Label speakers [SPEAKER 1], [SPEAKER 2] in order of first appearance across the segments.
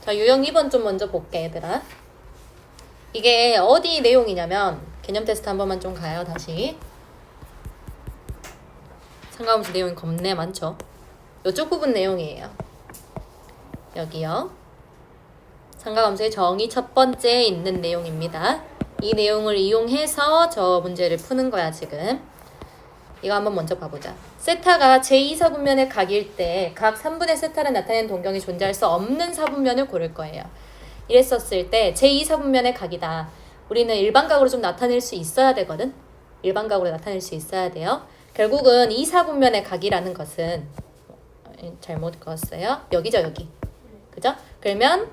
[SPEAKER 1] 자, 유형 2번 좀 먼저 볼게, 얘들아. 이게 어디 내용이냐면 개념 테스트 한 번만 좀 가요. 다시. 상가함수 내용이 겁내 많죠. 이쪽 부분 내용이에요. 여기요. 상가함수의 정의 첫 번째에 있는 내용입니다. 이 내용을 이용해서 저 문제를 푸는 거야, 지금. 이거 한번 먼저 봐보자. 세타가 제2사분면의 각일 때 각 3분의 세타를 나타내는 동경이 존재할 수 없는 사분면을 고를 거예요. 이랬었을 때 제2사분면의 각이다. 우리는 일반각으로 좀 나타낼 수 있어야 되거든. 일반각으로 나타낼 수 있어야 돼요. 결국은 2사분면의 각이라는 것은 잘못 그었어요. 여기죠, 여기. 그죠? 그러면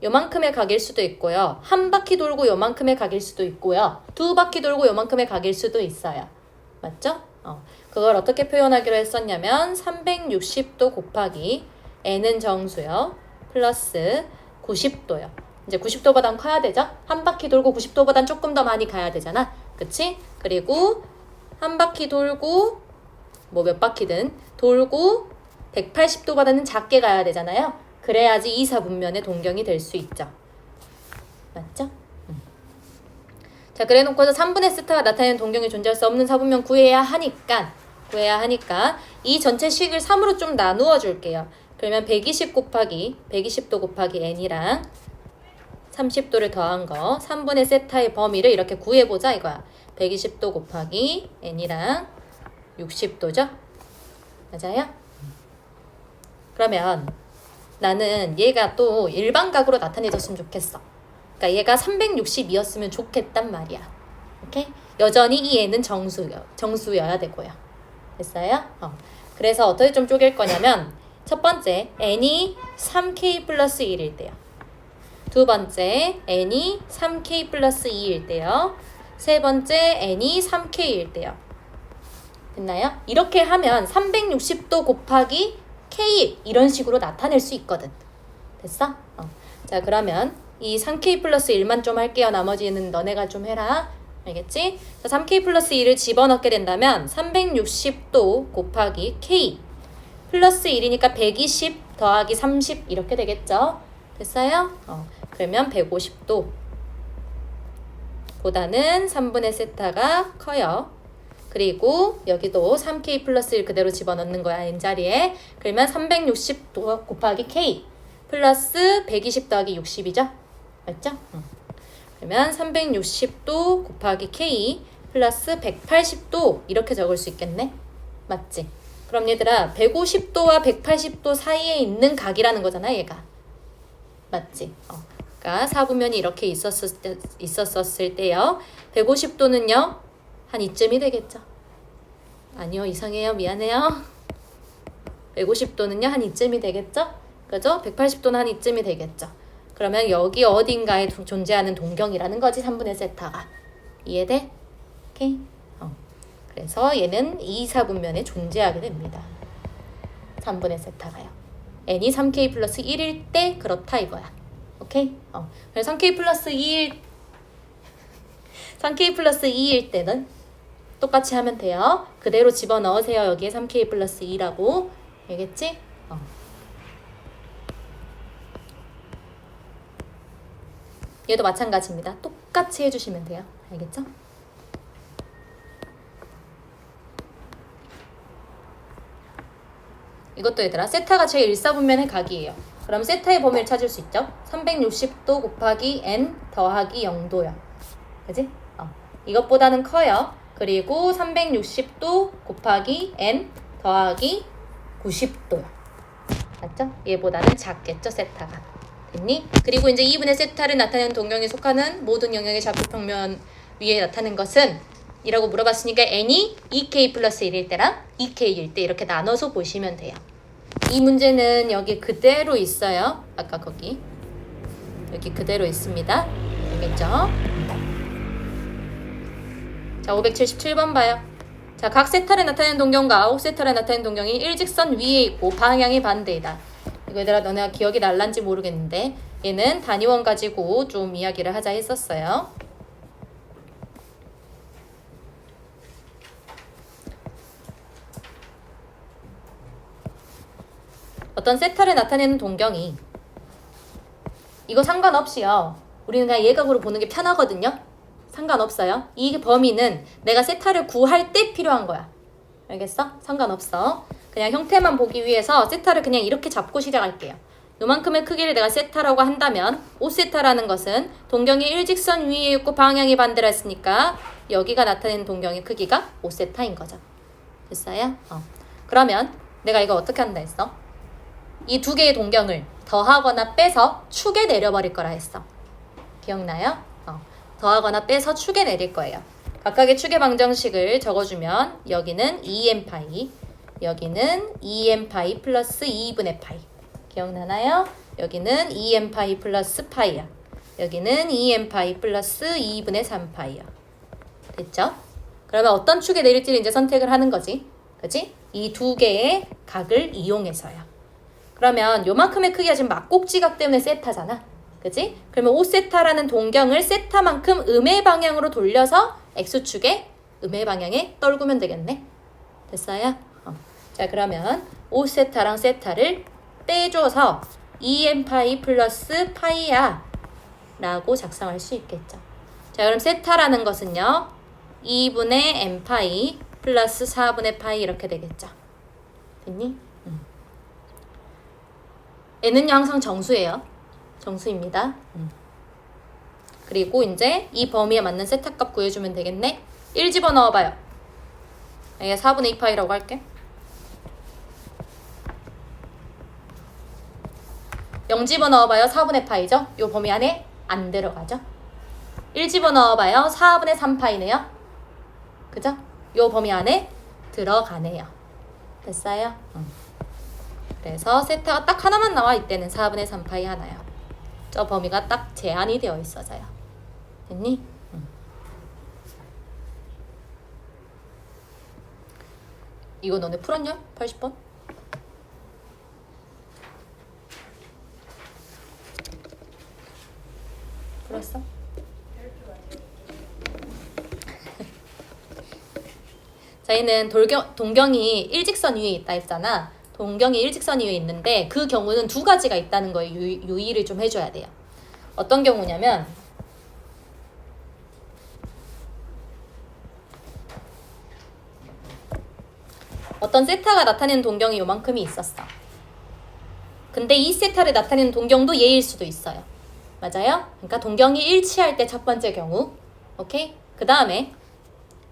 [SPEAKER 1] 요만큼의 각일 수도 있고요. 한 바퀴 돌고 요만큼의 각일 수도 있고요. 두 바퀴 돌고 요만큼의 각일 수도 있어요. 맞죠? 그걸 어떻게 표현하기로 했었냐면 360도 곱하기 n은 정수요. 플러스 90도요. 이제 90도보단 커야 되죠? 한 바퀴 돌고 90도보단 조금 더 많이 가야 되잖아. 그치? 그리고 한 바퀴 돌고 뭐 몇 바퀴든 돌고 180도보다는 작게 가야 되잖아요. 그래야지 2사분면의 동경이 될 수 있죠. 맞죠? 자, 그래 놓고서 3분의 세타가 나타내는 동경이 존재할 수 없는 사분면 구해야 하니까 이 전체 식을 3으로 좀 나누어 줄게요. 그러면 120도 곱하기 n이랑 30도를 더한 거 3분의 세타의 범위를 이렇게 구해보자 이거야. 120도 곱하기 n이랑 60도죠? 맞아요? 그러면 나는 얘가 또 일반각으로 나타내줬으면 좋겠어. 그러니까 얘가 360이었으면 좋겠단 말이야. 오케이? 여전히 이 n은 정수여야 되고요. 됐어요? 그래서 어떻게 좀 쪼갤 거냐면 첫 번째 n이 3k 플러스 1일 때요. 두 번째 n이 3k 플러스 2일 때요. 세 번째 n이 3k일 때요. 됐나요? 이렇게 하면 360도 곱하기 k 이런 식으로 나타낼 수 있거든. 됐어? 자, 그러면 이 3k 플러스 1만 좀 할게요. 나머지는 너네가 좀 해라. 알겠지? 자, 3k 플러스 2를 집어넣게 된다면 360도 곱하기 k 플러스 1이니까 120 더하기 30 이렇게 되겠죠? 됐어요? 그러면 150도 보다는 3분의 세타가 커요. 그리고 여기도 3k 플러스 1 그대로 집어넣는 거야. n자리에. 그러면 360도 곱하기 k 플러스 120 더하기 60이죠? 맞죠? 그러면 360도 곱하기 k 플러스 180도 이렇게 적을 수 있겠네. 맞지? 그럼 얘들아 150도와 180도 사이에 있는 각이라는 거잖아, 얘가. 맞지? 그러니까 사분면이 이렇게 있었을 때요. 150도는요. 한 이쯤이 되겠죠. 아니요, 이상해요. 미안해요. 150도는요. 한 이쯤이 되겠죠? 그죠? 180도는 한 이쯤이 되겠죠. 그러면 여기 어딘가에 존재하는 동경이라는 거지, 3분의 세타가. 이해돼? 오케이? 그래서 얘는 2사분면에 존재하게 됩니다. 3분의 세타가요. n이 3k 플러스 1일 때 그렇다 이거야. 오케이? 그래서 3k 플러스 2일 때는 똑같이 하면 돼요. 그대로 집어넣으세요. 여기에 3k 플러스 2라고. 알겠지? 얘도 마찬가지입니다. 똑같이 해주시면 돼요. 알겠죠? 이것도 얘들아 세타가 제1사분면의 각이에요. 그럼 세타의 범위를 찾을 수 있죠? 360도 곱하기 n 더하기 0도요. 그지? 이것보다는 커요. 그리고 360도 곱하기 n 더하기 90도요. 맞죠? 얘보다는 작겠죠, 세타가. 됐니? 그리고 이제 2분의 세타를 나타내는 동경에 속하는 모든 영역의 좌표평면 위에 나타낸 것은 이라고 물어봤으니까 n이 2k 플러스 1일 때랑 2k일 때 이렇게 나눠서 보시면 돼요. 이 문제는 여기 그대로 있어요. 아까 거기. 여기 그대로 있습니다. 알겠죠? 자, 577번 봐요. 자, 각 세타를 나타내는 동경과 아홉 세타를 나타내는 동경이 일직선 위에 있고 방향이 반대이다. 이거 얘들아 너네가 기억이 날란지 모르겠는데 얘는 단위원 가지고 좀 이야기를 하자 했었어요. 어떤 세타를 나타내는 동경이 이거 상관없이요. 우리는 그냥 예각으로 보는 게 편하거든요. 상관없어요. 이 범위는 내가 세타를 구할 때 필요한 거야. 알겠어? 상관없어. 그냥 형태만 보기 위해서 세타를 그냥 이렇게 잡고 시작할게요. 요만큼의 크기를 내가 세타라고 한다면 5세타라는 것은 동경이 일직선 위에 있고 방향이 반대로 했으니까 여기가 나타내는 동경의 크기가 5세타인 거죠. 됐어요? 그러면 내가 이거 어떻게 한다 했어? 이 두 개의 동경을 더하거나 빼서 축에 내려버릴 거라 했어. 기억나요? 더하거나 빼서 축에 내릴 거예요. 각각의 축의 방정식을 적어주면 여기는 2n파이, 여기는 2n파이 플러스 2분의 파이. 기억나나요? 여기는 2n파이 플러스 파이야. 여기는 2n파이 플러스 2분의 3파이야. 됐죠? 그러면 어떤 축에 내릴지를 이제 선택을 하는 거지. 그치? 이 두 개의 각을 이용해서요. 그러면 요만큼의 크기가 지금 막꼭지각 때문에 세타잖아. 그치? 그러면 5세타라는 동경을 세타만큼 음의 방향으로 돌려서 X축의 음의 방향에 떨구면 되겠네. 됐어요? 자, 그러면 5세타랑 세타를 빼줘서 2n파이 플러스 파이야 라고 작성할 수 있겠죠. 자, 그럼 세타라는 것은요 2분의 n파이 플러스 4분의 파이 이렇게 되겠죠. 됐니? n은요 항상 정수예요. 정수입니다. 그리고 이제 이 범위에 맞는 세타값 구해주면 되겠네. 1 집어넣어봐요. 얘 4분의 2파이라고 할게. 0 집어넣어봐요. 4분의 파이죠? 요 범위 안에 안 들어가죠? 1 집어넣어봐요. 4분의 3파이네요. 그죠? 요 범위 안에 들어가네요. 됐어요? 그래서 세타가 딱 하나만 나와 이때는 4분의 3파이 하나요. 저 범위가 딱 제한이 되어 있어서요. 됐니? 이거 너네 풀었냐? 80번? 풀었어? 저희는 동경이 일직선 위에 있다 했잖아. 동경이 일직선 위에 있는데 그 경우는 두 가지가 있다는 거에 유의를 좀 해줘야 돼요. 어떤 경우냐면 어떤 세타가 나타내는 동경이 요만큼이 있었어. 근데 이 세타를 나타내는 동경도 얘일 수도 있어요. 맞아요? 그러니까 동경이 일치할 때 첫 번째 경우. 오케이? 그 다음에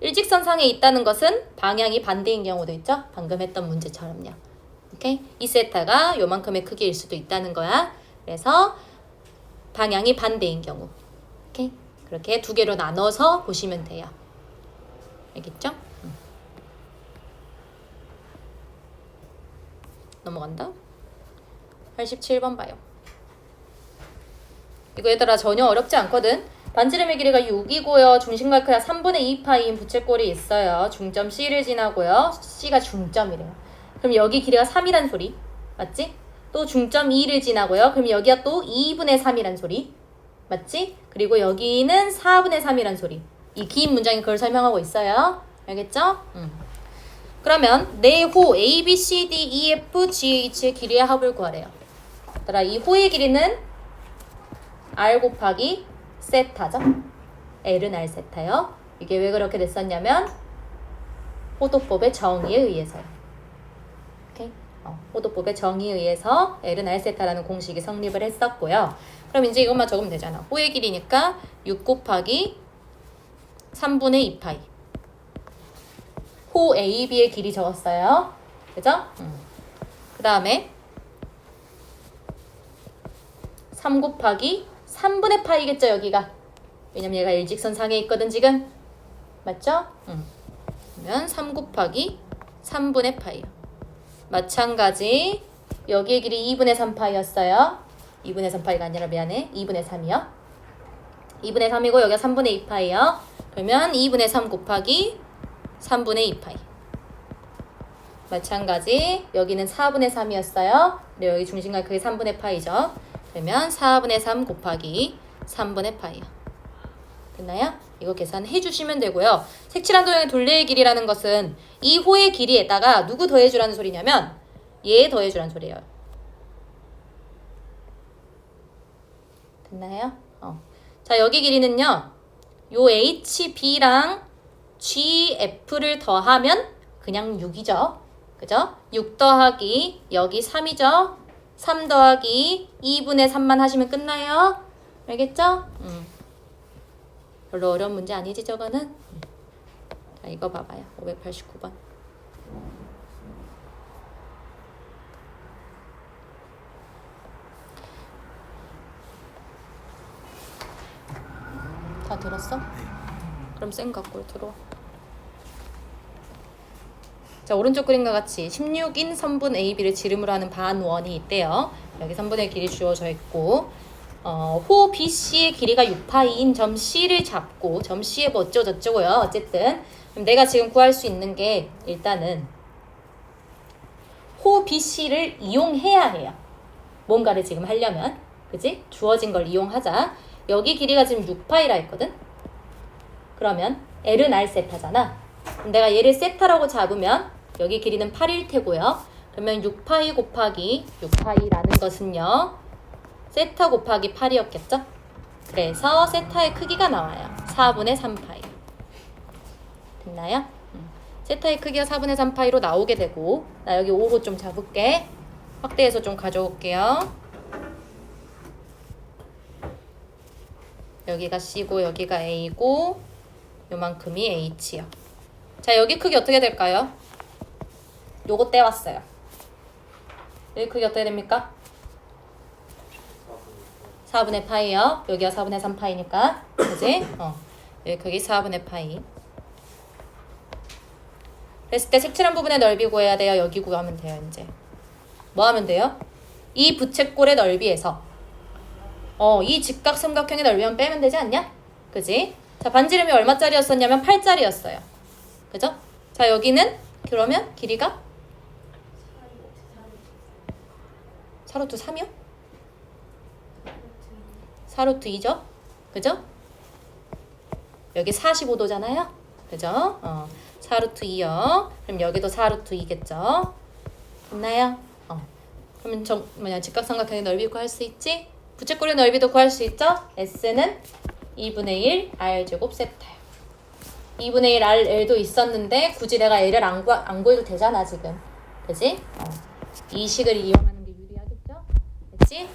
[SPEAKER 1] 일직선상에 있다는 것은 방향이 반대인 경우도 있죠? 방금 했던 문제처럼요. 오케이? 이 세타가 요만큼의 크기일 수도 있다는 거야. 그래서 방향이 반대인 경우. 오케이? 그렇게 두 개로 나눠서 보시면 돼요. 알겠죠? 넘어간다. 87번 봐요. 이거 얘들아 전혀 어렵지 않거든. 반지름의 길이가 6이고요. 중심과 크기가 3분의 2파이인 부채꼴이 있어요. 중점 C를 지나고요. C가 중점이래요. 그럼 여기 길이가 3이란 소리. 맞지? 또 중점 2를 지나고요. 그럼 여기가 또 2분의 3이란 소리. 맞지? 그리고 여기는 4분의 3이란 소리. 이 긴 문장이 그걸 설명하고 있어요. 알겠죠? 그러면 네 호 A, B, C, D, E, F, G, H의 길이의 합을 구하래요. 얘들아 이 호의 길이는 R 곱하기 세타죠? L은 R 세타요. 이게 왜 그렇게 됐었냐면 호도법의 정의에 의해서요. 오케이? 호도법의 정의에 의해서 L은 R 세타라는 공식이 성립을 했었고요. 그럼 이제 이것만 적으면 되잖아. 호의 길이니까 6 곱하기 3분의 2파이. 호 A, B의 길이 적었어요. 그죠? 그 다음에 3 곱하기 3분의 파이겠죠, 여기가. 왜냐면 얘가 일직선상에 있거든, 지금. 맞죠? 그러면 3 곱하기 3분의 파이요. 마찬가지. 여기의 길이 2분의 3파이였어요. 2분의 3파이가 아니라 미안해. 2분의 3이요. 2분의 3이고 여기가 3분의 2파이요. 그러면 2분의 3 곱하기 3분의 2파이. 마찬가지. 여기는 4분의 3이었어요. 근데 여기 중심과 그게 3분의 파이죠. 그러면 4분의 3 곱하기 3분의 파이요. 됐나요? 이거 계산해 주시면 되고요. 색칠한 도형의 둘레의 길이라는 것은 이 호의 길이에다가 누구 더해주라는 소리냐면 얘 더해주라는 소리예요. 됐나요? 자, 여기 길이는요. 요 HB랑 GF를 더하면 그냥 6이죠. 그죠? 6 더하기 여기 3이죠. 3 더하기 2분의 3만 하시면 끝나요. 알겠죠? 별로 어려운 문제 아니지 저거는? 자, 이거 봐봐요. 589번. 다 들었어? 그럼 쌩 갖고 들어와. 자, 오른쪽 그림과 같이 16인 선분 AB를 지름으로 하는 반원이 있대요. 여기 선분의 길이 주어져 있고 호 BC의 길이가 6파이인 점 C를 잡고 점 C의 뭐 어쩌고저쩌고요. 어쨌든 그럼 내가 지금 구할 수 있는 게 일단은 호 BC를 이용해야 해요. 뭔가를 지금 하려면. 그지? 주어진 걸 이용하자. 여기 길이가 지금 6파이라 했거든? 그러면 L은 R 세타잖아. 그럼 내가 얘를 세타라고 잡으면 여기 길이는 8일 테고요. 그러면 6파이 곱하기 6파이라는 것은요. 세타 곱하기 8이었겠죠? 그래서 세타의 크기가 나와요. 4분의 3파이. 됐나요? 세타의 크기가 4분의 3파이로 나오게 되고 나 여기 5호 좀 잡을게. 확대해서 좀 가져올게요. 여기가 C고 여기가 A고 요만큼이 H요. 자, 여기 크기 어떻게 될까요? 요거 떼왔어요. 여기 크기 어떻게 됩니까? 4분의 파이요. 여기가 4분의 3파이니까 그지? 여기 크기 4분의 파이. 그랬을 때 색칠한 부분의 넓이 구해야 돼요. 여기 구하면 돼요. 이제 뭐 하면 돼요? 이 부채꼴의 넓이에서 이 직각삼각형의 넓이만 빼면 되지 않냐? 그지? 자, 반지름이 얼마짜리였었냐면 8짜리였어요. 그죠? 자, 여기는 그러면 길이가 4루트 3이요? 4루트 2죠? 그죠? 여기 45도잖아요? 그죠? 4루트 2요. 그럼 여기도 4루트 2겠죠? 됐나요? 그러면 직각삼각형의 넓이 구할 수 있지? 부채꼴의 넓이도 구할 수 있죠? S는 2분의 1 R제곱 세타요. 2분의 1 L도 있었는데 굳이 내가 L을 안 구해도 되잖아 지금. 그치? 이 식을 이용하는 게 유리하겠죠? 됐지?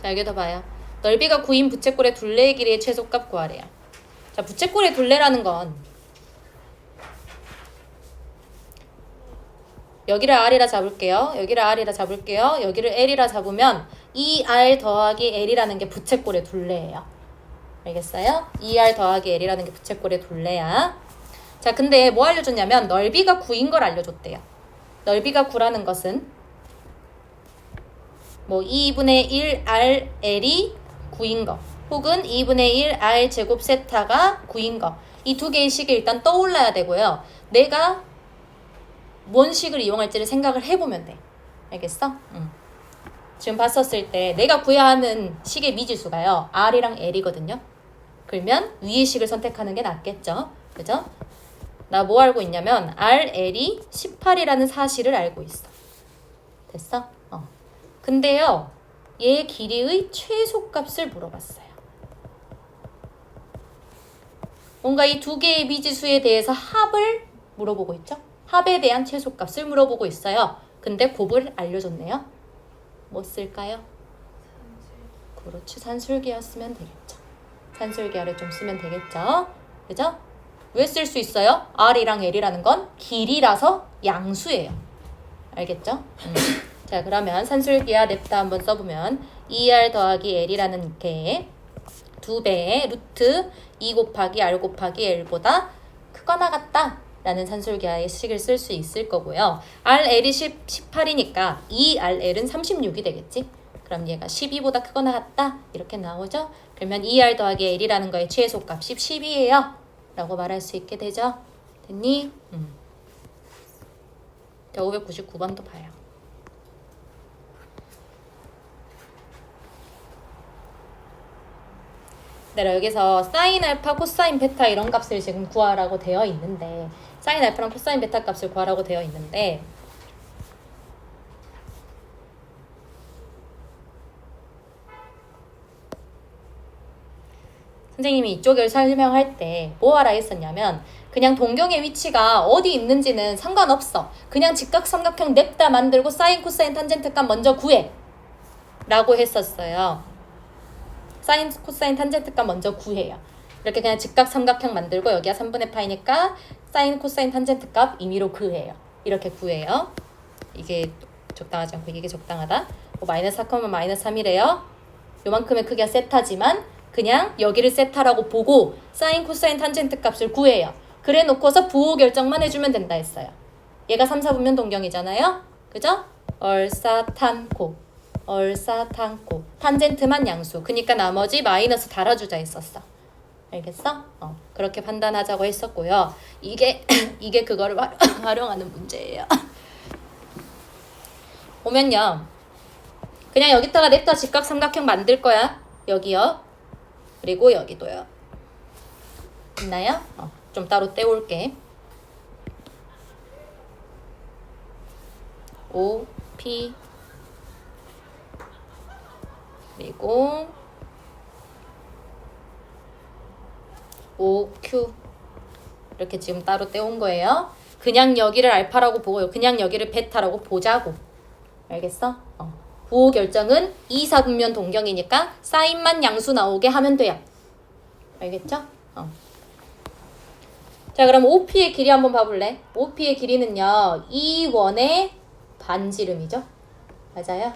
[SPEAKER 1] 자, 여기도 봐요. 넓이가 9인 부채꼴의 둘레의 길이의 최소값 구하래요. 자, 부채꼴의 둘레라는 건 여기를 R이라 잡을게요. 여기를 R이라 잡을게요. 여기를 L이라 잡으면 2R 더하기 L이라는 게 부채꼴의 둘레예요. 알겠어요? 2R 더하기 L이라는 게 부채꼴의 둘레야. 자, 근데 뭐 알려줬냐면 넓이가 9인 걸 알려줬대요. 넓이가 9라는 것은 뭐 2분의 1 RL이 9인 거 혹은 2분의 1 R 제곱 세타가 9인 거. 이 두 개의 식이 일단 떠올라야 되고요. 내가 뭔 식을 이용할지를 생각을 해보면 돼. 알겠어? 지금 봤었을 때 내가 구해야 하는 식의 미지수가요. R이랑 L이거든요. 그러면 위의 식을 선택하는 게 낫겠죠. 그죠? 나 뭐 알고 있냐면 RL이 18이라는 사실을 알고 있어. 됐어? 근데요. 얘 길이의 최소값을 물어봤어요. 뭔가 이 두 개의 미지수에 대해서 합을 물어보고 있죠? 합에 대한 최소값을 물어보고 있어요. 근데 곱을 알려줬네요. 뭐 쓸까요? 그렇지, 산술기였으면 되겠죠. 산술기하를 좀 쓰면 되겠죠. 그죠? 왜 쓸 수 있어요? R이랑 L이라는 건 길이라서 양수예요. 알겠죠? 자, 그러면 산술기하 냅다 한번 써보면 2R 더하기 L이라는 게 2배의 루트 2 곱하기 R 곱하기 L보다 크거나 같다 라는 산술기하의 식을 쓸 수 있을 거고요. RL이 18이니까 2RL은 36이 되겠지? 그럼 얘가 12보다 크거나 같다 이렇게 나오죠? 그러면 2R 더하기 L이라는 거의 최소값이 10이에요 라고 말할 수 있게 되죠? 됐니? 자, 599번도 봐요. 네, 여기서 사인 알파, 코사인 베타 이런 값을 지금 구하라고 되어 있는데 사인 알파랑 코사인 베타 값을 구하라고 되어 있는데 선생님이 이쪽을 설명할 때 뭐 하라 했었냐면 그냥 동경의 위치가 어디 있는지는 상관없어. 그냥 직각삼각형 냅다 만들고 사인, 코사인, 탄젠트 값 먼저 구해. 라고 했었어요. 사인, 코사인, 탄젠트 값 먼저 구해요. 이렇게 그냥 직각삼각형 만들고 여기가 3분의 파이니까 사인, 코사인, 탄젠트 값 임의로 구해요. 이렇게 구해요. 이게 적당하지 않고 이게 적당하다. 마이너스 4컴마 마이너스 3이래요. 요만큼의 크기가 세타지만 그냥 여기를 세타라고 보고 사인, 코사인, 탄젠트 값을 구해요. 그래 놓고서 부호 결정만 해주면 된다 했어요. 얘가 3, 4분면 동경이잖아요. 그죠? 얼싸탄코 얼싸탄코 탄젠트만 양수. 그니까 나머지 마이너스 달아주자 했었어. 알겠어? 그렇게 판단하자고 했었고요. 이게 그거를 활용하는 문제예요. 보면요. 그냥 여기다가 냅다 직각삼각형 만들 거야. 여기요. 그리고 여기도요. 있나요? 좀 따로 떼올게. O, P 그리고 O, Q 이렇게 지금 따로 떼온 거예요. 그냥 여기를 알파라고 보고요. 그냥 여기를 베타라고 보자고. 알겠어? 부호 결정은 2, 4분면 동경이니까 사인만 양수 나오게 하면 돼요. 알겠죠? 자, 그럼 OP의 길이 한번 봐볼래? OP의 길이는요. 이 원의 반지름이죠? 맞아요?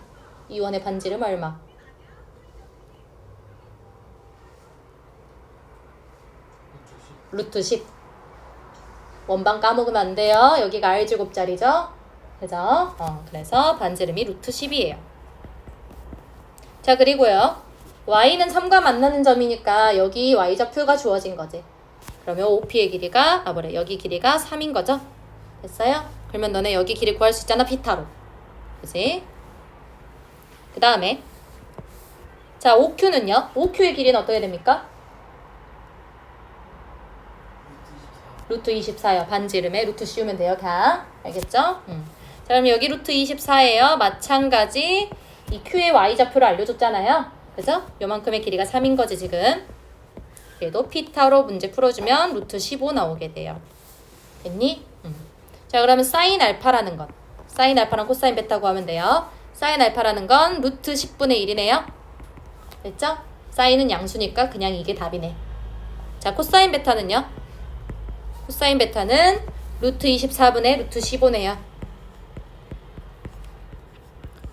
[SPEAKER 1] 이 원의 반지름 얼마? 루트 10. 원방 까먹으면 안 돼요. 여기가 R제곱짜리죠? 그죠? 그래서 반지름이 루트 10이에요. 자, 그리고요. Y는 3과 만나는 점이니까 여기 Y좌표가 주어진 거지. 그러면 OP의 길이가, 여기 길이가 3인 거죠? 됐어요? 그러면 너네 여기 길이 구할 수 있잖아, 피타로. 그치? 그 다음에, 자, OQ는요? OQ의 길이는 어떻게 됩니까? 루트 24요. 반지름에 루트 씌우면 돼요, 그냥. 알겠죠? 자, 그럼 여기 루트 24예요. 마찬가지, 이 Q의 Y좌표를 알려줬잖아요. 그죠? 요만큼의 길이가 3인 거지, 지금. 얘도 피타로 문제 풀어주면 루트 15 나오게 돼요. 됐니? 자, 그러면 사인 알파라는 건, 사인 알파랑 코사인 베타 구하면 돼요. 사인 알파라는 건 루트 10분의 1이네요. 됐죠? 사인은 양수니까 그냥 이게 답이네. 자, 코사인 베타는요? 코사인 베타는 루트 24분의 루트 15네요.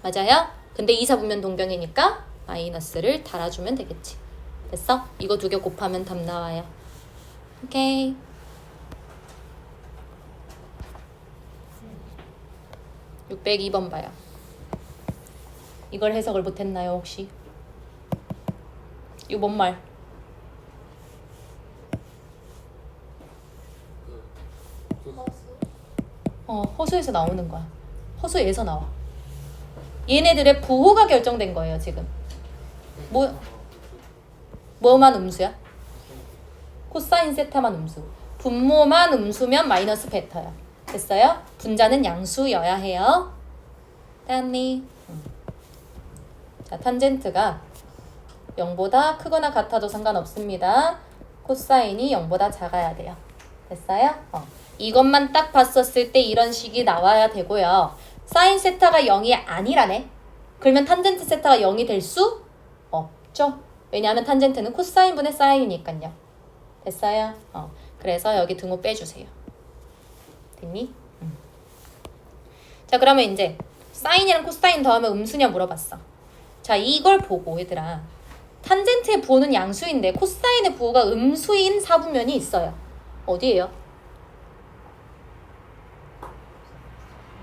[SPEAKER 1] 맞아요? 근데 2, 4분면 동경이니까 마이너스를 달아주면 되겠지. 됐어? 이거 두 개 곱하면 답 나와요. 오케이. (602번) 봐요. 이걸 해석을 못했나요 혹시? 이거 뭔 말? 허수에서 나오는 거야. 허수에서 나와. 얘네들의 부호가 결정된 거예요 지금. 뭐만 음수야? 코사인 세타만 음수. 분모만 음수면 마이너스 베타야. 됐어요? 분자는 양수여야 해요. 됐니? 자, 탄젠트가 0보다 크거나 같아도 상관없습니다. 코사인이 0보다 작아야 돼요. 됐어요? 이것만 딱 봤었을 때 이런 식이 나와야 되고요. 사인 세타가 0이 아니라네. 그러면 탄젠트 세타가 0이 될 수 없죠. 왜냐하면 탄젠트는 코사인분의 사인이니까요. 됐어요? 그래서 여기 등호 빼주세요. 됐니? 자, 그러면 이제 사인이랑 코사인 더하면 음수냐 물어봤어. 자, 이걸 보고 얘들아, 탄젠트의 부호는 양수인데 코사인의 부호가 음수인 사분면이 있어요. 어디예요?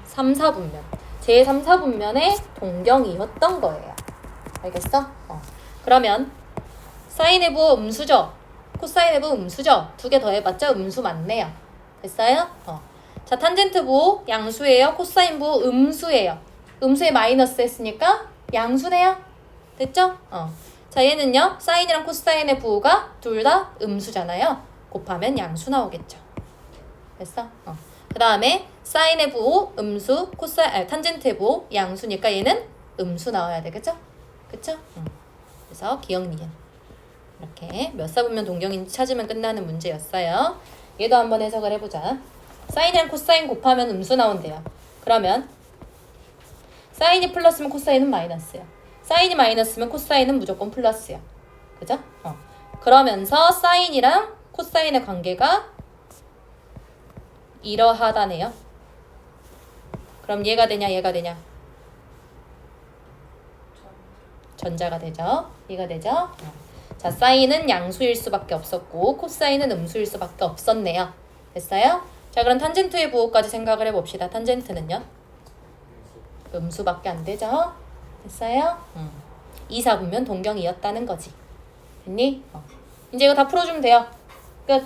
[SPEAKER 1] 3, 4분면. 제 3, 4분면의 동경이었던 거예요. 알겠어? 그러면 사인의 부호 음수죠? 코사인의 부호 음수죠? 두 개 더해봤자 음수 맞네요. 됐어요? 자, 탄젠트 부호 양수예요. 코사인 부호 음수예요. 음수에 마이너스 했으니까 양수네요. 됐죠? 자, 얘는요. 사인이랑 코사인의 부호가 둘 다 음수잖아요. 곱하면 양수 나오겠죠. 됐어? 그 다음에 사인의 부호 음수, 탄젠트의 부호 양수니까 얘는 음수 나와야 되겠죠? 그쵸? 그래서 기억 니은. 이렇게 몇 사분면 동경인지 찾으면 끝나는 문제였어요. 얘도 한번 해석을 해보자. 사인이랑 코사인 곱하면 음수 나온대요. 그러면 사인이 플러스면 코사인은 마이너스야. 사인이 마이너스면 코사인은 무조건 플러스야. 그죠? 그러면서 사인이랑 코사인의 관계가 이러하다네요. 그럼 얘가 되냐 얘가 되냐? 전자가 되죠. 얘가 되죠. 자, 사인은 양수일 수밖에 없었고 코사인은 음수일 수밖에 없었네요. 됐어요? 자, 그럼 탄젠트의 부호까지 생각을 해봅시다. 탄젠트는요? 음수밖에 안 되죠? 됐어요? 2, 4분면 동경이었다는 거지. 됐니? 이제 이거 다 풀어주면 돼요. 끝.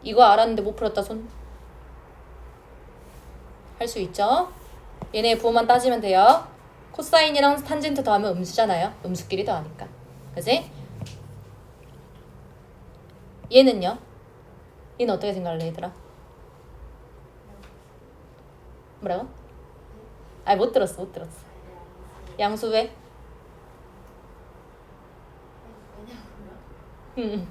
[SPEAKER 1] 이거 알았는데 못 풀었다 손. 할 수 있죠? 얘네의 부호만 따지면 돼요. 코사인이랑 탄젠트 더하면 음수잖아요. 음수끼리 더하니까. 그지? 얘는요? 얘는 어떻게 생각할래 얘들아? 뭐라고? 아니 못 들었어. 양수 왜? 응.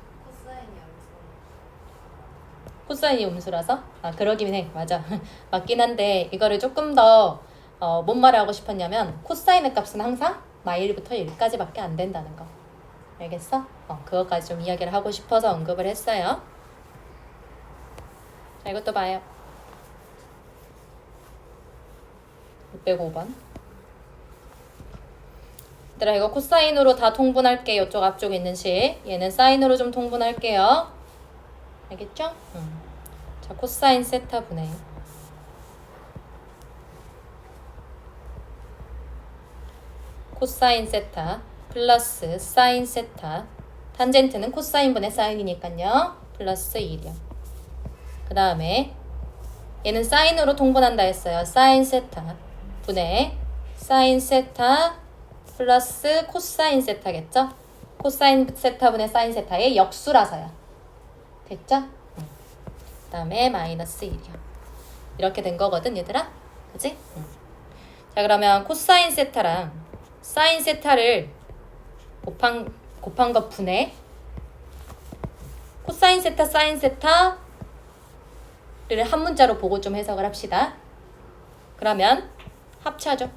[SPEAKER 1] 코사인이 음수라서? 아 그러긴 해. 맞아. 맞긴 한데 이거를 조금 더 뭔 말을 하고 싶었냐면 코사인의 값은 항상 마일부터 1까지밖에 안 된다는 거. 알겠어? 그것까지 좀 이야기를 하고 싶어서 언급을 했어요. 자, 이것도 봐요. 605번. 얘들아 이거 코사인으로 다 통분할게. 이쪽 앞쪽에 있는 식. 얘는 사인으로 좀 통분할게요. 알겠죠? 자, 코사인 세타 분해. 코사인 세타 플러스 사인 세타. 탄젠트는 코사인 분의 사인이니까요. 플러스 1이요. 그 다음에 얘는 사인으로 통분한다 했어요. 사인 세타 분의 사인 세타 플러스 코사인 세타겠죠? 코사인 세타 분의 사인 세타의 역수라서요. 됐죠? 그 다음에 마이너스 1이요. 이렇게 된 거거든 얘들아. 그치? 자 그러면 코사인 세타랑 사인 세타를 곱한 것 분의 코사인 세타 사인 세타를 한 문자로 보고 좀 해석을 합시다. 그러면 합차죠.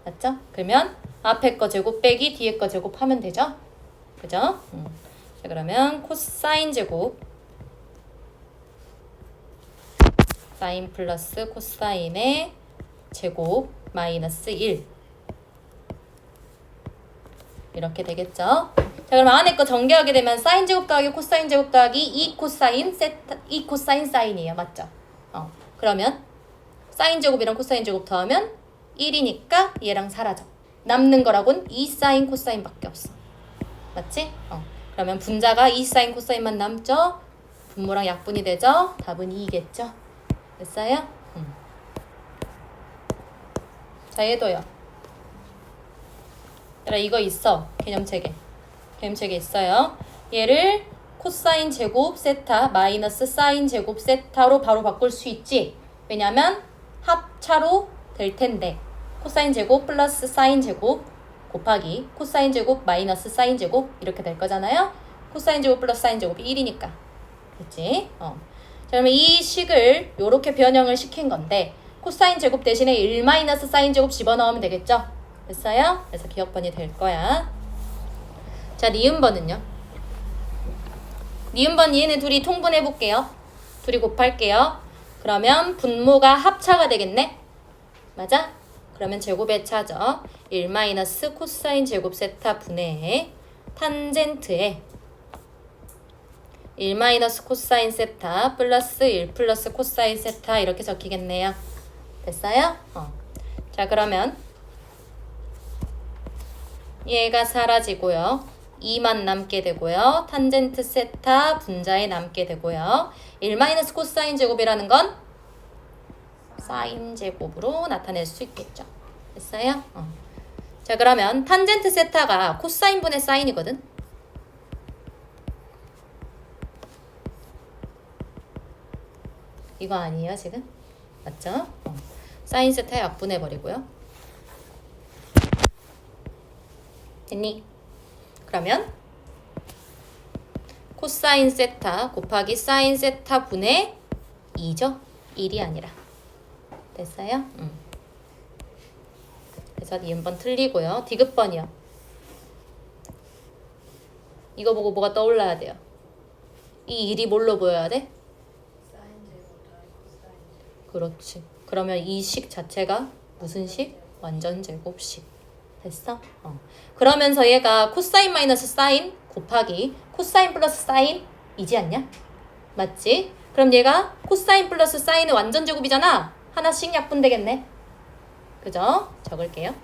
[SPEAKER 1] 맞죠? 그러면 앞에 거 제곱 빼기 뒤에 거 제곱하면 되죠? 그죠? 자 그러면 코사인 제곱 사인 플러스 코사인의 제곱 마이너스 1 이렇게 되겠죠? 자 그러면 안에 거 전개하게 되면 사인 제곱 더하기 코사인 제곱 더하기 2 코사인 세타 2 코사인 사인이에요. 맞죠? 그러면 사인 제곱이랑 코사인 제곱 더하면 1이니까 얘랑 사라져. 남는 거라고는 2 사인 코사인 밖에 없어. 맞지? 그러면 분자가 2 사인 코사인만 남죠? 분모랑 약분이 되죠? 답은 2겠죠? 됐어요? 자 얘도요. 얘들아 이거 있어. 개념책에 있어요. 얘를 코사인 제곱 세타 마이너스 사인 제곱 세타로 바로 바꿀 수 있지. 왜냐면 합차로 될 텐데 코사인 제곱 플러스 사인 제곱 곱하기 코사인 제곱 마이너스 사인 제곱 이렇게 될 거잖아요. 코사인 제곱 플러스 사인 제곱이 1이니까. 그치? 자 그러면 이 식을 요렇게 변형을 시킨 건데 코사인 제곱 대신에 1 마이너스 사인 제곱 집어넣으면 되겠죠? 됐어요? 그래서 기억번이 될 거야. 자, 니은번은요? 니은번 얘네 둘이 통분해 볼게요. 둘이 곱할게요. 그러면 분모가 합차가 되겠네? 맞아? 그러면 제곱의 차죠. 1 마이너스 코사인 제곱 세타 분의 탄젠트에 1 마이너스 코사인 세타 플러스 1 플러스 코사인 세타 이렇게 적히겠네요. 됐어요? 자 그러면 얘가 사라지고요. 2만 남게 되고요. 탄젠트 세타 분자에 남게 되고요. 1 마이너스 코사인 제곱이라는 건 사인 제곱으로 나타낼 수 있겠죠. 됐어요? 자 그러면 탄젠트 세타가 코사인 분의 사인이거든. 이거 아니에요 지금? 맞죠? 사인 세타 약분해버리고요. 됐니? 그러면 코사인 세타 곱하기 사인 세타 분의 2죠? 1이 아니라. 됐어요? 그래서 니은번 틀리고요. 디귿번이요. 이거 보고 뭐가 떠올라야 돼요? 이 일이 뭘로 보여야 돼? 그렇지. 그러면 이 식 자체가 무슨 식? 완전 제곱식. 됐어? 그러면서 얘가 코사인 마이너스 사인 곱하기 코사인 플러스 사인 이지 않냐? 맞지? 그럼 얘가 코사인 플러스 사인은 완전 제곱이잖아. 하나씩 약분되겠네. 그죠? 적을게요.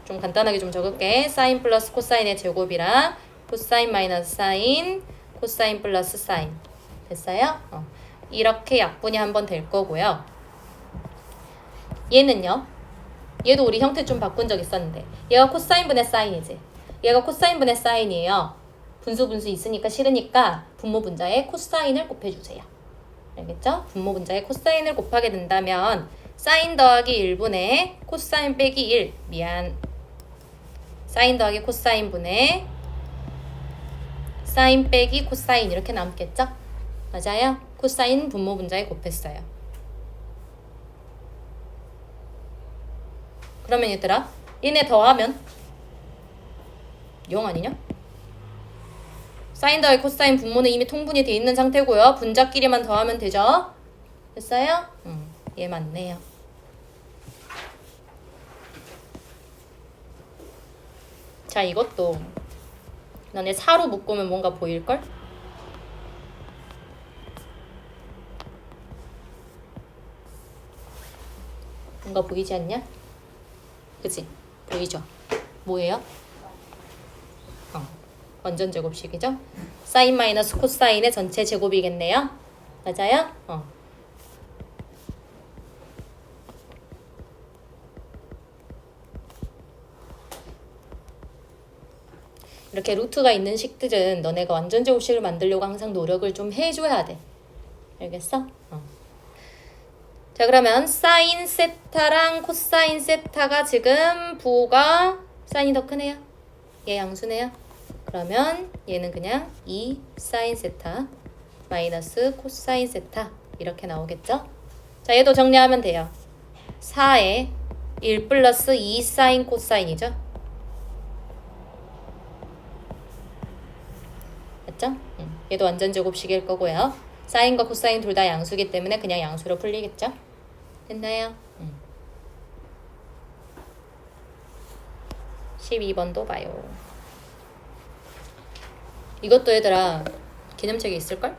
[SPEAKER 1] 좀 간단하게 좀 적을게. 사인 플러스 코사인의 제곱이랑 코사인 마이너스 사인, 코사인 플러스 사인. 됐어요? 이렇게 약분이 한번 될 거고요. 얘는요. 얘도 우리 형태 좀 바꾼 적 있었는데 얘가 코사인 분의 사인이지. 얘가 코사인 분의 사인이에요. 분수 있으니까 싫으니까 분모 분자에 코사인을 곱해주세요. 알겠죠? 분모 분자에 코사인을 곱하게 된다면 사인 더하기 1분의 코사인 빼기 1 사인 더하기 코사인 분의 사인 빼기 코사인 이렇게 남겠죠? 맞아요? 코사인 분모 분자에 곱했어요. 그러면 얘들아 얘네 더하면 0 아니냐? 사인 더하기 코사인 분모는 이미 통분이 돼 있는 상태고요. 분자끼리만 더하면 되죠? 됐어요? 얘 맞네요. 자, 이것도 너네 4로 묶으면 뭔가 보일걸? 뭔가 보이지 않냐? 그치? 보이죠? 뭐예요? 완전 제곱식이죠? 사인 마이너스 코사인의 전체 제곱이겠네요? 맞아요? 이렇게 루트가 있는 식들은 너네가 완전 제곱식을 만들려고 항상 노력을 좀 해줘야 돼. 알겠어? 자, 그러면 사인 세타랑 코사인 세타가 지금 부호가 사인이 더 크네요. 얘 양수네요. 그러면 얘는 그냥 2 사인 세타 마이너스 코사인 세타 이렇게 나오겠죠? 자, 얘도 정리하면 돼요. 4에 1 플러스 2 사인 코사인이죠? 맞죠? 얘도 완전 제곱식일 거고요. 사인과 코사인 둘 다 양수기 때문에 그냥 양수로 풀리겠죠? 됐나요? 12번도 봐요. 이것도 얘들아 개념책에 있을걸?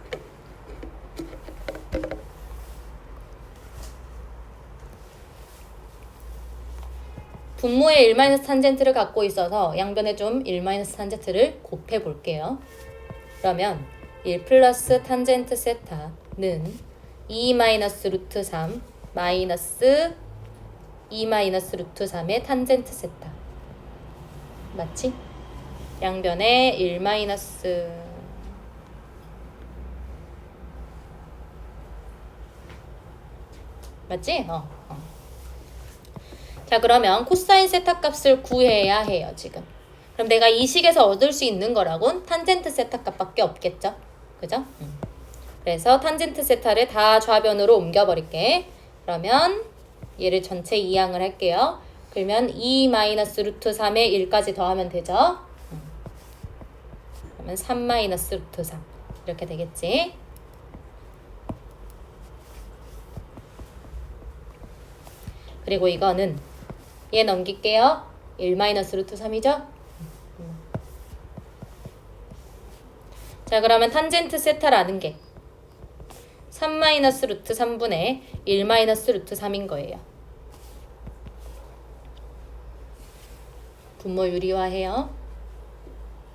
[SPEAKER 1] 분모의 1-탄젠트를 갖고 있어서 양변에 좀 1-탄젠트를 곱해 볼게요. 그러면 1 플러스 탄젠트 세타는 2 마이너스 루트 3 마이너스 2 마이너스 루트 3의 탄젠트 세타. 맞지? 양변에 1 마이너스 맞지? 자, 그러면 코사인 세타 값을 구해야 해요, 지금. 그럼 내가 이 식에서 얻을 수 있는 거라곤 탄젠트 세타 값밖에 없겠죠? 그죠? 그래서 탄젠트 세타를 다 좌변으로 옮겨버릴게. 그러면 얘를 전체 이항을 할게요. 그러면 2 마이너스 루트 3에 1까지 더하면 되죠? 그러면 3 마이너스 루트 3 이렇게 되겠지? 그리고 이거는 얘 넘길게요. 1 마이너스 루트 3이죠? 자, 그러면 탄젠트 세타라는 게 3 마이너스 루트 3분의 1 마이너스 루트 3인 거예요. 분모 유리화해요.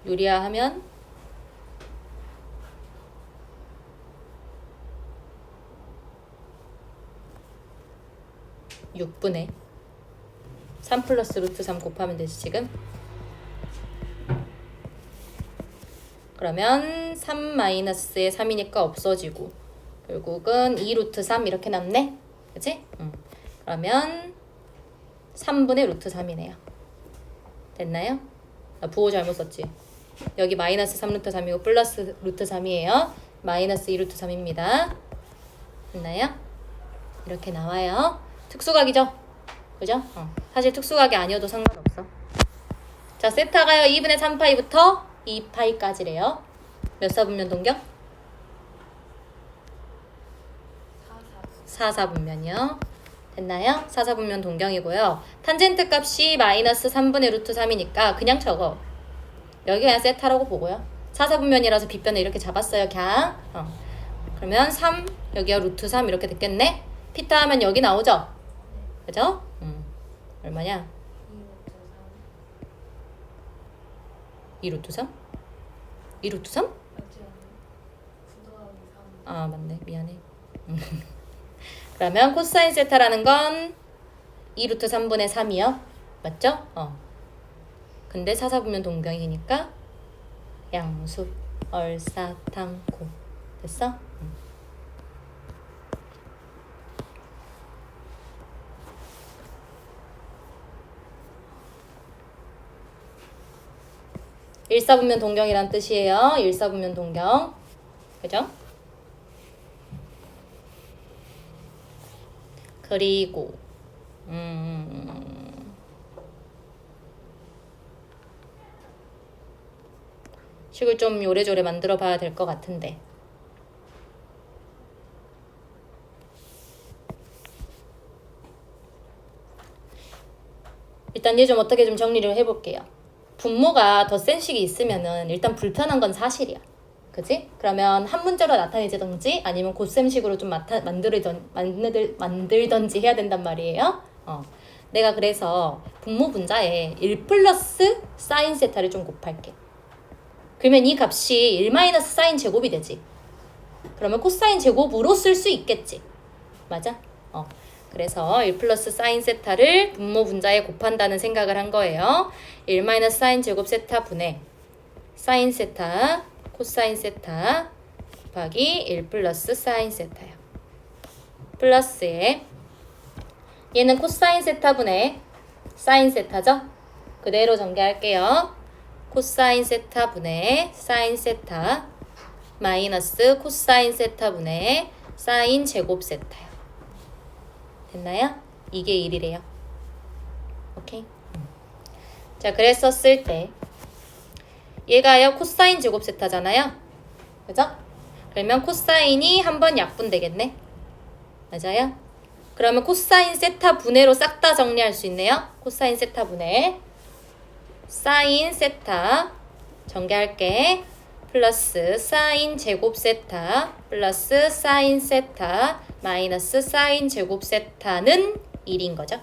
[SPEAKER 1] 유리화하면 6분의 3 플러스 루트 3 곱하면 되지 지금. 그러면 3 마이너스에 3이니까 없어지고 결국은 2 루트 3 이렇게 남네. 그치? 그러면 3분의 루트 3이네요. 됐나요? 나 부호 잘못 썼지? 여기 마이너스 3 루트 3이고 플러스 루트 3이에요. 마이너스 2 루트 3입니다. 됐나요? 이렇게 나와요. 특수각이죠? 그죠? 사실 특수각이 아니어도 상관없어. 자, 세타가요. 2분의 3파이부터 2파이까지래요. 몇 사분면 동경? 4사분면이요. 됐나요? 4사분면 동경이고요. 탄젠트 값이 마이너스 3분의 루트 3이니까 그냥 적어. 여기 그냥 세타라고 보고요. 4사분면이라서 빗변을 이렇게 잡았어요. 그냥. 그러면 3, 여기가 루트 3 이렇게 됐겠네? 피타 하면 여기 나오죠? 그죠? 얼마냐? 2 루트 3? 2 루트 3? 아, 맞네. 미안해. 그러면 코사인 세타라는 건 2 루트 3분의 3이요. 맞죠? 근데 4사분면 동경이니까 양수, 얼사탕고. 됐어? 1사분면 동경이란 뜻이에요. 1사분면 동경. 그죠? 그리고 식을 좀 요래조래 만들어 봐야 될 것 같은데. 일단 얘 좀 어떻게 좀 정리를 해볼게요. 분모가 더 센 식이 있으면은 일단 불편한 건 사실이야. 그치? 그러면 한 문자로 나타내지든지 아니면 곧셈식으로 좀 만들던지 해야 된단 말이에요. 내가 그래서 분모 분자에 1 플러스 사인 세타를 좀 곱할게. 그러면 이 값이 1 마이너스 사인 제곱이 되지. 그러면 코사인 제곱으로 쓸 수 있겠지. 맞아? 그래서 1 플러스 사인 세타를 분모 분자에 곱한다는 생각을 한 거예요. 1 마이너스 사인 제곱 세타 분의 사인 세타 코사인 세타 곱하기 1 플러스 사인 세타요. 플러스에 얘는 코사인 세타 분의 사인 세타죠? 그대로 전개할게요. 코사인 세타 분의 사인 세타 마이너스 코사인 세타 분의 사인 제곱 세타요. 됐나요? 이게 1이래요. 오케이? 자, 그랬었을 때 얘가요 코사인 제곱 세타잖아요. 그죠? 그러면 코사인이 한 번 약분되겠네. 맞아요? 그러면 코사인 세타 분해로 싹 다 정리할 수 있네요. 코사인 세타 분해 사인 세타 전개할게. 플러스 사인 제곱 세타 플러스 사인 세타 마이너스 사인 제곱 세타는 1인 거죠.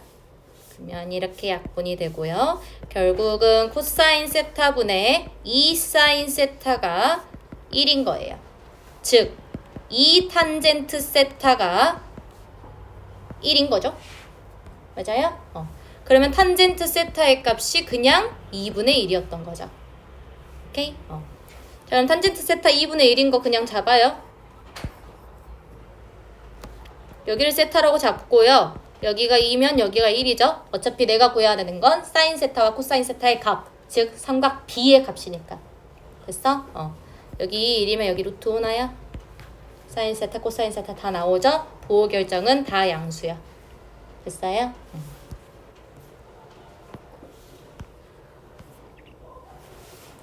[SPEAKER 1] 그러면 이렇게 약분이 되고요. 결국은 코사인 세타 분의 2 사인 세타가 1인 거예요. 즉 2 탄젠트 세타가 1인 거죠. 맞아요? 그러면 탄젠트 세타의 값이 그냥 2분의 1이었던 거죠. 오케이? 자, 그럼 탄젠트 세타 2분의 1인 거 그냥 잡아요. 여기를 세타라고 잡고요. 여기가 2면 여기가 1이죠. 어차피 내가 구해야 되는 건 사인 세타와 코사인 세타의 값, 즉 삼각 B의 값이니까. 됐어? 여기 1이면 여기 루트 5나요? 사인 세타, 코사인 세타 다 나오죠? 보호 결정은 다 양수야. 됐어요?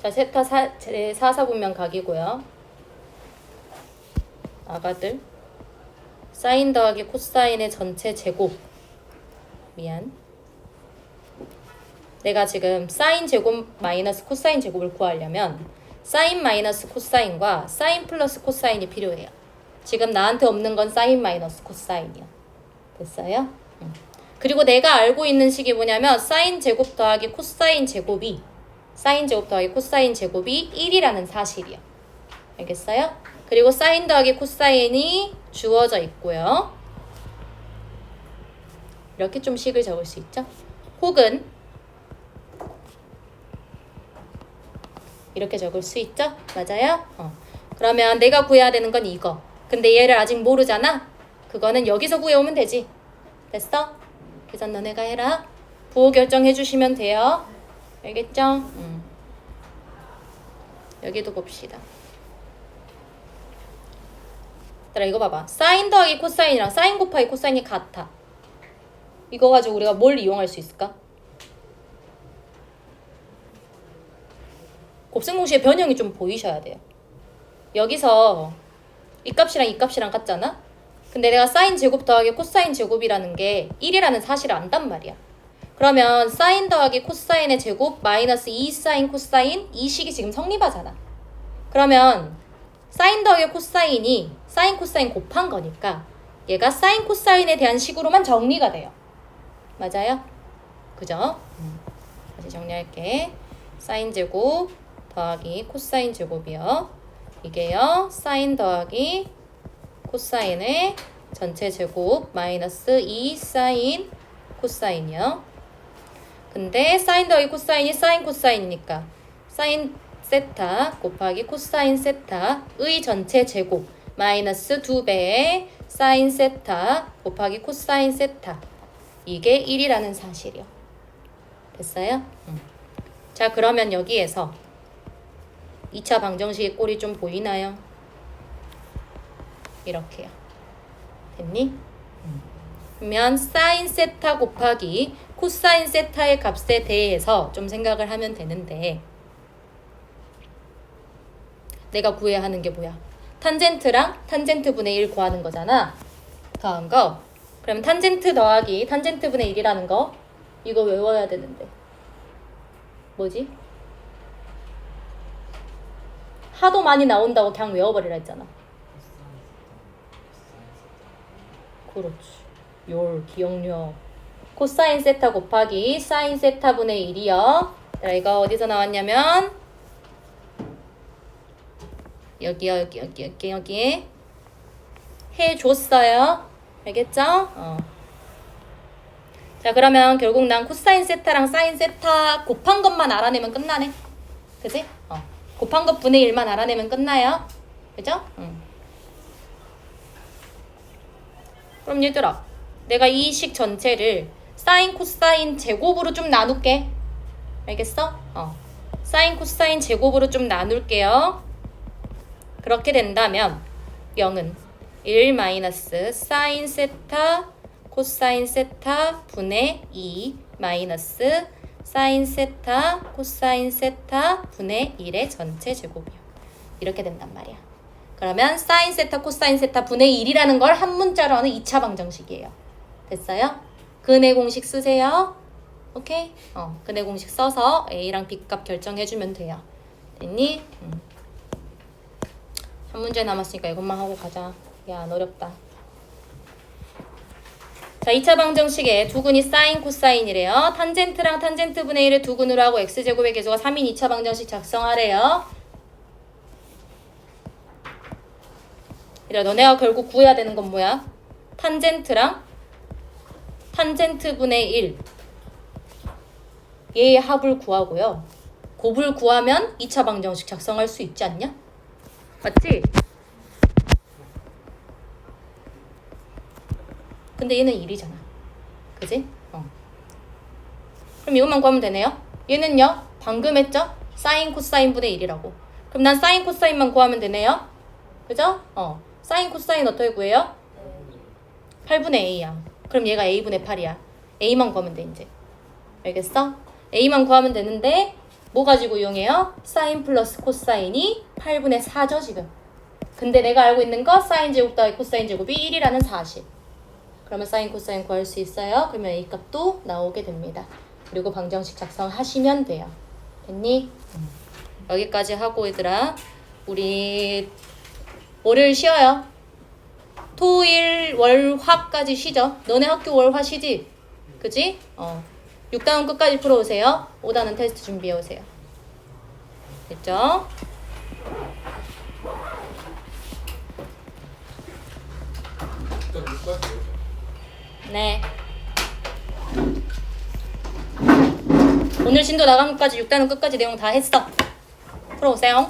[SPEAKER 1] 자, 세타 4사분면 각이고요. 아가들 사인 더하기 코사인의 전체 제곱. 미안. 내가 지금 사인 제곱 마이너스 코사인 제곱을 구하려면 사인 마이너스 코사인과 사인 플러스 코사인이 필요해요. 지금 나한테 없는 건 사인 마이너스 코사인이야. 됐어요? 그리고 내가 알고 있는 식이 뭐냐면 사인 제곱 더하기 코사인 제곱이 사인 제곱 더하기 코사인 제곱이 1이라는 사실이야. 알겠어요? 그리고 사인 더하기 코사인이 주어져 있고요. 이렇게 좀 식을 적을 수 있죠? 혹은 이렇게 적을 수 있죠? 맞아요? 그러면 내가 구해야 되는 건 이거. 근데 얘를 아직 모르잖아? 그거는 여기서 구해오면 되지. 됐어? 계산 너네가 해라. 부호 결정해 주시면 돼요. 알겠죠? 여기도 봅시다. 얘들아 이거 봐봐. 사인 더하기 코사인이랑 사인 곱하기 코사인이 같아. 이거 가지고 우리가 뭘 이용할 수 있을까? 곱셈공식의 변형이 좀 보이셔야 돼요. 여기서 이 값이랑 이 값이랑 같잖아? 근데 내가 사인 제곱 더하기 코사인 제곱이라는 게 1이라는 사실을 안단 말이야. 그러면 사인 더하기 코사인의 제곱 마이너스 2 사인 코사인 이 식이 지금 성립하잖아. 그러면 사인 더하기 코사인이 사인 코사인 곱한 거니까 얘가 사인 코사인에 대한 식으로만 정리가 돼요. 맞아요? 그죠? 다시 정리할게. 사인 제곱 더하기 코사인 제곱이요. 이게요. 사인 더하기 코사인의 전체 제곱 마이너스 2 사인 코사인이요. 근데 사인 더하기 코사인이 사인 코사인이니까 사인 세타 곱하기 코사인 세타의 전체 제곱 마이너스 2배의 사인 세타 곱하기 코사인 세타 이게 1이라는 사실이요. 됐어요? 자 그러면 여기에서 2차 방정식의 꼴이 좀 보이나요? 이렇게요. 됐니? 그러면 사인 세타 곱하기 코사인 세타의 값에 대해서 좀 생각을 하면 되는데 내가 구해야 하는 게 뭐야? 탄젠트랑 탄젠트 분의 1 구하는 거잖아. 더한 거. 그럼 탄젠트 더하기 탄젠트 분의 1이라는 거 이거 외워야 되는데 뭐지? 하도 많이 나온다고 그냥 외워버리라 했잖아. 그렇지. 열 기억력. 코사인 세타 곱하기 사인 세타 분의 1이요. 자, 이거 어디서 나왔냐면 여기 해줬어요. 알겠죠? 자 그러면 결국 난 코사인 세타랑 사인 세타 곱한 것만 알아내면 끝나네. 그지? 곱한 것 분의 1만 알아내면 끝나요. 그죠? 그럼 얘들아 내가 이 식 전체를 사인 코사인 제곱으로 좀 나눌게. 알겠어? 사인 코사인 제곱으로 좀 나눌게요. 그렇게 된다면 0은 1 마이너스 사인 세타 코사인 세타 분의 2 마이너스 사인 세타 코사인 세타 분의 1의 전체 제곱이요. 이렇게 된단 말이야. 그러면 사인 세타 코사인 세타 분의 1이라는 걸 한 문자로 하는 2차 방정식이에요. 됐어요? 근의 공식 쓰세요. 오케이? 근의 공식 써서 A랑 B 값 결정해주면 돼요. 됐니? 한 문제 남았으니까 이것만 하고 가자. 야, 안 어렵다. 자, 2차 방정식에 두근이 사인 코사인이래요. 탄젠트랑 탄젠트 분의 1을 두근으로 하고 x제곱의 계수가 3인 2차 방정식 작성하래요. 이래 너네가 결국 구해야 되는 건 뭐야? 탄젠트랑 탄젠트 분의 1 얘의 합을 구하고요. 곱을 구하면 2차 방정식 작성할 수 있지 않냐? 맞지? 근데 얘는 1이잖아. 그지? 그럼 이것만 구하면 되네요. 얘는요. 방금 했죠? 사인 코사인 분의 1이라고. 그럼 난 사인 코사인만 구하면 되네요. 그죠? 사인 코사인 어떻게 구해요? 8분의 A야. 그럼 얘가 A분의 8이야. A만 구하면 돼 이제. 알겠어? A만 구하면 되는데 뭐 가지고 이용해요? 사인 플러스 코사인이 8분의 4죠 지금. 근데 내가 알고 있는 거 사인 제곱 더하기 코사인 제곱이 1이라는 사실. 그러면 사인 코사인 구할 수 있어요. 그러면 A 값도 나오게 됩니다. 그리고 방정식 작성하시면 돼요. 됐니? 여기까지 하고 얘들아 우리 월요일 쉬어요. 토일 월화까지 쉬죠. 너네 학교 월화 쉬지? 그지? 6단원 끝까지 풀어오세요. 5단원 테스트 준비해오세요. 됐죠? 네. 오늘 진도 나간 것까지 6단원 끝까지 내용 다 했어. 풀어오세요.